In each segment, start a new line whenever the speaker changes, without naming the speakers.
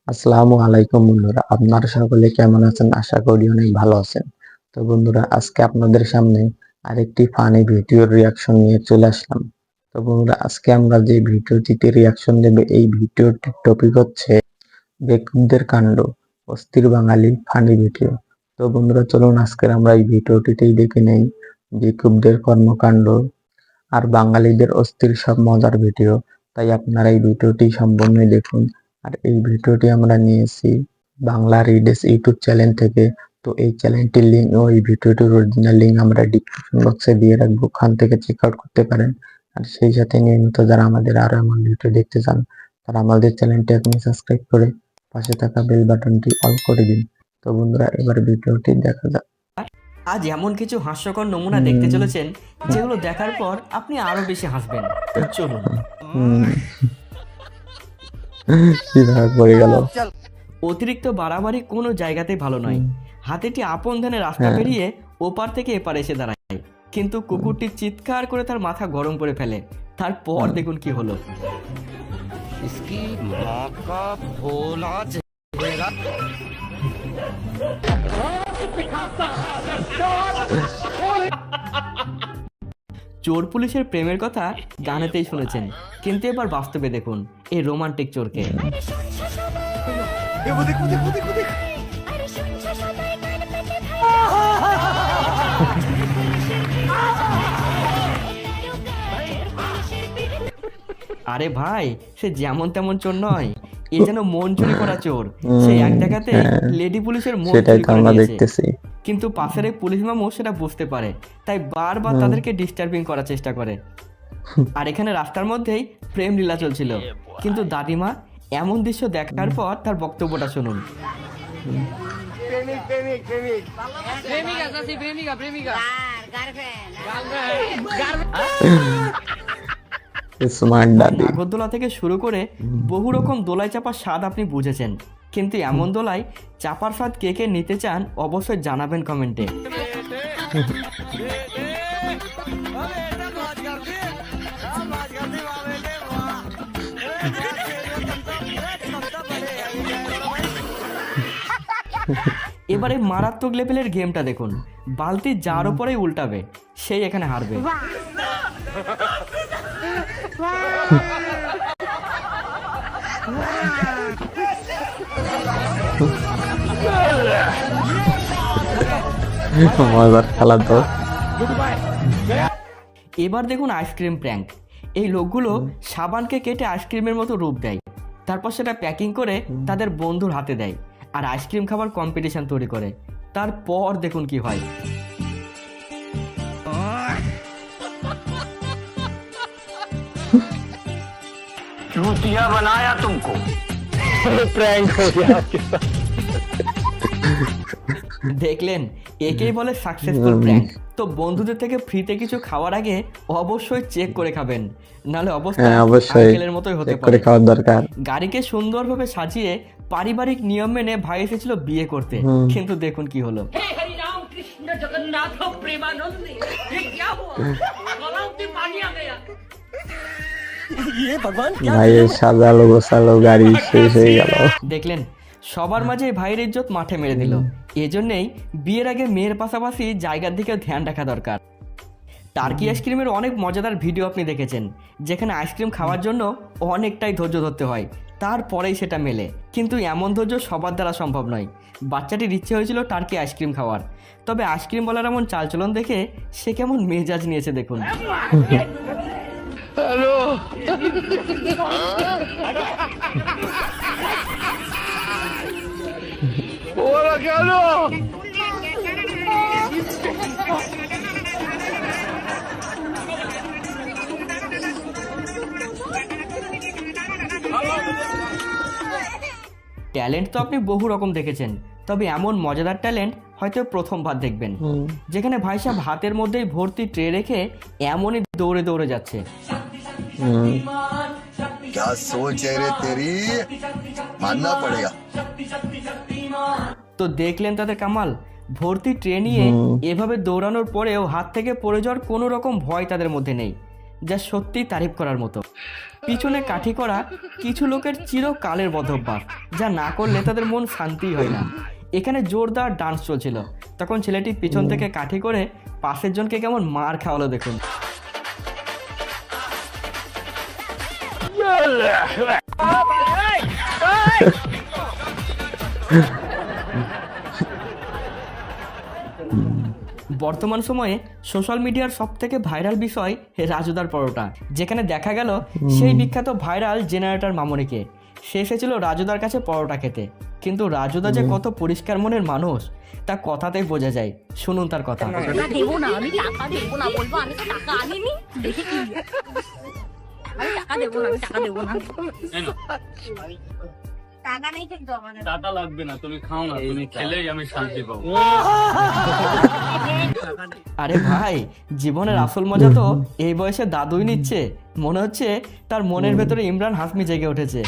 আসসালামু আলাইকুম বন্ধুরা, আপনারা সকলে কেমন আছেন? আশা করি অনেক ভালো আছেন। তো বন্ধুরা, আজকে আপনাদের সামনে আরেকটি ফানি ভিডিওর রিয়াকশন নিয়ে চলে আসলাম। তো বন্ধুরা, আজকে আমরা যে ভিডিওটিতে রিয়াকশন দেব, এই ভিডিওটির টপিক হচ্ছে বেকুবদের কাণ্ড, অস্থির বাঙালি ফানি ভিডিও। তো বন্ধুরা, চলুন আজকের আমরা এই ভিডিওটিতেই দেখে নেই বেকুবদের কর্মকাণ্ড আর বাঙালিদের অস্থির সব মজার ভিডিও। তাই আপনারা এই ভিডিওটি সম্পূর্ণই দেখুন। আর এই ভিডিওটি আমরা নিয়েছি বাংলা রিডেস ইউটিউব চ্যানেল থেকে। তো এই চ্যানেলটির লিঙ্ক ও এই ভিডিওটির অরিজিনাল লিঙ্ক আমরা ডিসক্রিপশন বক্সে দিয়ে রাখবো, ওখান থেকে চেক আউট করতে পারেন। আর সেই সাথে নিয়মিত যারা আমাদের আরো এমন ভিডিও দেখতে চান, তারা আমাদের চ্যানেলটি এখনই সাবস্ক্রাইব করে পাশে থাকা বেল বাটনটি অল করে দিন। তো বন্ধুরা, এবার ভিডিওটি দেখা যাক।
আজ এমন কিছু হাস্যকর নমুনা দেখতে চলেছেন যেগুলো দেখার পর আপনি আরো বেশি হাসবেন। চলুন।
পড়ে গেল।
অতিরিক্ত বাড়াবাড়ি কোনো জায়গাতেই ভালো নয়। হাতিটি আপন ধানে রাস্তা পেরিয়ে ওপার থেকে এপার এসে দাঁড়ায়, কিন্তু কুকুরটি চিৎকার করে তার মাথা গরম করে ফেলে। তারপর দেখুন কি হলো। চোর পুলিশের প্রেমের কথা গানেতেই শুনেছেন, কিন্তু এবার বাস্তবে দেখুন এই রোমান্টিক চোরকে। আরে ভাই, সে যেমন তেমন চোর নয়, এ যেন মন চুরি করা চোর। সে এক দেখাতে লেডি পুলিশের মন চুরি করে নিয়েছে। কিন্তু পাশের এক পুলিশ মামু সেটা বুঝতে পারে, তাই বারবার তাদেরকে ডিস্টার্বিং করার চেষ্টা করে। আর এখানে রাস্তার মধ্যেই প্রেম লীলা চলছিল, কিন্তু দাদিমা এমন দৃশ্য দেখার পর তার বক্তব্যটা শুনুন। নাগরদোলা থেকে শুরু করে বহু রকম দোলায় চাপার স্বাদ আপনি বুঝেছেন, কিন্তু এমন দোলায় চাপার স্বাদ কে কে নিতে চান অবশ্যই জানাবেন কমেন্টে। এবারে মারাত্মক লেভেলের গেমটা দেখুন। বালতি যার উপরেই উল্টাবে সেই এখানে হারবে।
মজার খেলা তো।
এবার দেখুন আইসক্রিম প্র্যাঙ্ক। এই লোকগুলো সাবানকে কেটে আইসক্রিমের মতো রূপ দেয়, তারপর সেটা প্যাকিং করে তাদের বন্ধুর হাতে দেয় আর আইসক্রিম খাবার কম্পিটিশন তৈরি করে। তারপর দেখুন কি হয়।
चूतिया बनाया तुमको। प्रैंक हो गया आपके साथ।
দেখলেন, একেই বলে সাকসেসফুল প্র্যাঙ্ক। তো বন্ধুদের থেকে ফ্রিতে কিছু খাওয়ার আগে অবশ্যই চেক করে খাবেন, নাহলে অবস্থা আঙ্কেলের মতোই হতে পারে।
খাওয়ার দরকার।
গাড়িকে সুন্দরভাবে সাজিয়ে পারিবারিক নিয়ম মেনে ভাই এসেছিল বিয়ে করতে, কিন্তু দেখুন কি হলো।
ভাইয়ের সাজালো গোছালো গাড়ি শেষ হয়ে গেল।
দেখলেন, সবার মাঝে ভাইয়ের ইজ্জত মাঠে মেরে দিল। এজন্যই বিয়ের আগে মেয়ের পাশাপাশি জায়গার দিকে ধ্যান রাখা দরকার। টার্কি আইসক্রিমের অনেক মজাদার ভিডিও আপনি দেখেছেন, যেখানে আইসক্রিম খাওয়ার জন্য অনেকটাই ধৈর্য ধরতে হয়, তারপরেই সেটা মেলে। কিন্তু এমন ধৈর্য সবার দ্বারা সম্ভব নয়। বাচ্চাটির ইচ্ছে হয়েছিল টার্কি আইসক্রিম খাওয়ার, তবে আইসক্রিম বলার এমন চালচলন দেখে সে কেমন মেজাজ নিয়েছে দেখুন।
हेलो होरा क्या लो
ট্যালেন্ট তো আপনি বহু রকম দেখেছেন, তবে এমন মজাদার ট্যালেন্ট হয়তো প্রথমবার দেখবেন, যেখানে ভাই সাহেব হাতের মধ্যেই ভর্তি ট্রে রেখে এমনই দৌড়ে দৌড়ে যাচ্ছে।
क्या सोच है रे तेरी, मानना पड़ेगा।
তো দেখলেন তাদের কামাল, ভর্তি ট্রে নিয়ে এভাবে দৌড়ানোর পরেও হাত থেকে পড়ে যাওয়ার কোনো রকম ভয় তাদের মধ্যে নেই। যা সত্যিই তারিফ করার মতো। পিছনে কাঠি করা কিছু লোকের চিরকালের বদভ্যাস, যা না করলে তাদের মন শান্তিই হয় না। এখানে জোরদার ডান্স চলছিল, তখন ছেলেটি পিছন থেকে কাঠি করে পাশের জনকে কেমন মার খাওয়ালো দেখুন। বর্তমান সময়ে সোশ্যাল মিডিয়ার সব থেকে ভাইরাল বিষয় রাজুদার পরোটা, যেখানে দেখা গেল সেই বিখ্যাত ভাইরাল জেনারেটর মামনিকে। সে এসেছিল রাজুদার কাছে পরোটা খেতে, কিন্তু রাজুদা যে কত পরিষ্কার মনের মানুষ তা কথাতেই বোঝা যায়। শুনুন তার কথা।
টাকা দেবো না, আমি টাকা দেবো না, বলবো আমি তো টাকা আনিনি, দেখে কি আমি টাকা দেবো না, আমি টাকা দেবো না, টাকা নেই কিন্তু আমাদের।
টাকা লাগবে না, তুমি খাও না, তুমি খেলেই আমি শান্তি পাবো।
আরে ভাই, জীবনের আসল মজা তো এই বয়সে দাদুই নিচ্ছে। মনে হচ্ছে তার মনের ভেতরে ইমরান হাসমি জেগে উঠেছে।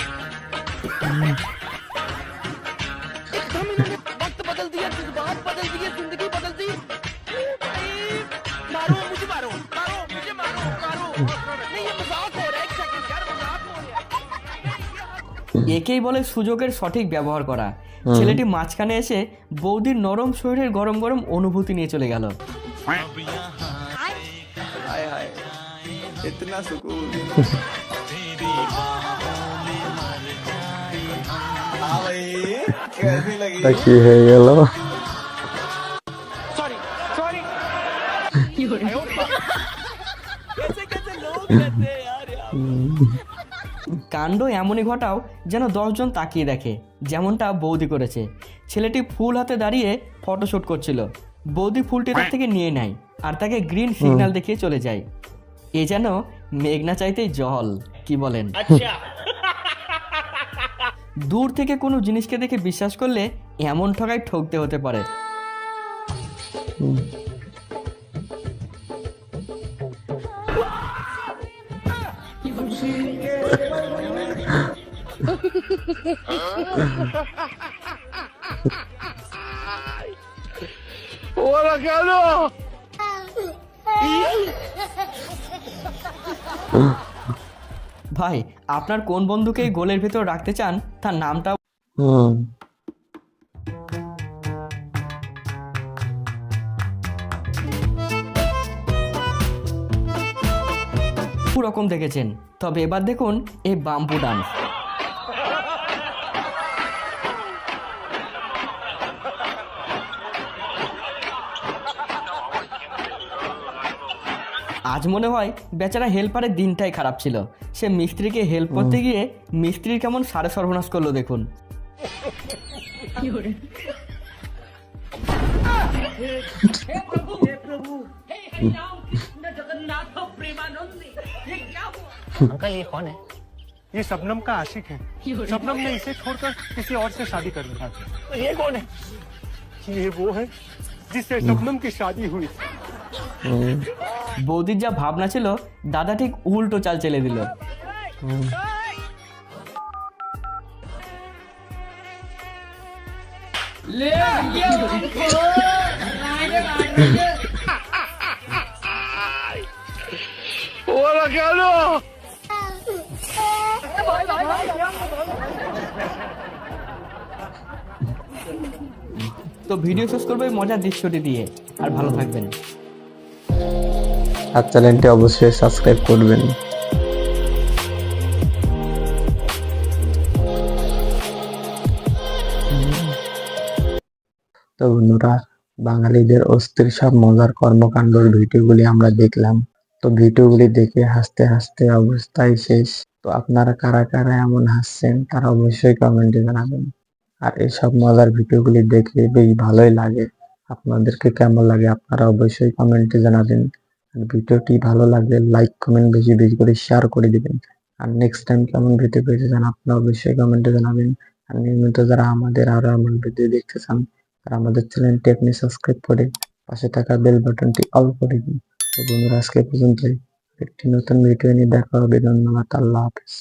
একেই বলে সুযোগের সঠিক ব্যবহার করা। ছেলেটি মাঝখানে এসে বৌদির নরম শরীরের গরম গরম অনুভূতি নিয়ে চলে গেল।
তা কি হয়ে গেল?
কাণ্ড এমনই ঘটাও যেন 10 জন তাকিয়ে দেখে, যেমনটা বৌদি করেছে। ছেলেটি ফুল হাতে দাঁড়িয়ে ফটোশুট করছিল। বৌদি ফুলটি তার থেকে নিয়ে নেয় আর তাকে গ্রিন সিগন্যাল দেখিয়ে চলে যায়। এ যেন মেঘনা চাইতেই জল, কি বলেন? দূর থেকে কোনো জিনিসকে দেখে বিশ্বাস করলে এমন ঠকায় ঠকতে হতে পারে।
ওরা কেন?
ভাই, আপনার কোন বন্ধুকে এই গোলের ভেতর রাখতে চান তার নামটা
হুম
রকম দেখেছেন, তবে এবার দেখুন এই বাম্বু ডান্স। আজ মনে হয় বেচারা হেল্পারের দিনটাই খারাপ ছিল। সে মিস্ত্রিকে হেল্প করতে গিয়ে মিস্ত্রির কেমন সাড়ে সর্বনাশ করলো দেখুন।
अंकल ये कौन है? ये शबनम का आशिक है। शबनम ने इसे छोड़कर किसी और से शादी कर लिया। तो ये कौन है? ये वो है जिससे शबनम की शादी हुई।
বৌদির যা ভাবনা ছিল, দাদা ঠিক উল্টো চাল চেলে দিল।
ওরা কেন?
তো ভিডিও শেষ করবো এই মজার দৃশ্যটি দিয়ে। আর ভালো থাকবেন।
আর চ্যানেলটি অবশ্যই সাবস্ক্রাইব করবেন। তো বন্ধুরা, বাঙালিদের অস্থির সব মজার কর্মকাণ্ডের ভিডিওগুলি আমরা দেখলাম। তো ভিডিওগুলি দেখে হাসতে হাসতে অবস্থায় শেষ। তো আপনারা কারা কারা এমন হাসছেন তারা অবশ্যই কমেন্টে জানাবেন। আর এইসব মজার ভিডিওগুলি দেখে বেশ ভালোই লাগে। আপনাদেরকে কেমন লাগে আপনারা অবশ্যই কমেন্টে জানাবেন। আর ভিডিওটি ভালো লাগলে লাইক কমেন্ট বেশি বেশি করে শেয়ার করে দিবেন। আর নেক্সট টাইম কেমন ভিডিও পেতে চান আপনারা অবশ্যই কমেন্টে জানাবেন। আর নিয়মিত যারা আমাদের আরো এমন ভিডিও দেখতে চান তারা আমাদের চ্যানেলটি আপনি সাবস্ক্রাইব করে পাশে থাকা বেল বাটনটি অল করে দিন। তো বন্ধুরা, আজকে পর্যন্তই। একটি নতুন ভিডিও নিয়ে দেখা হবে। ধন্যবাদ। আল্লাহ হাফেজ।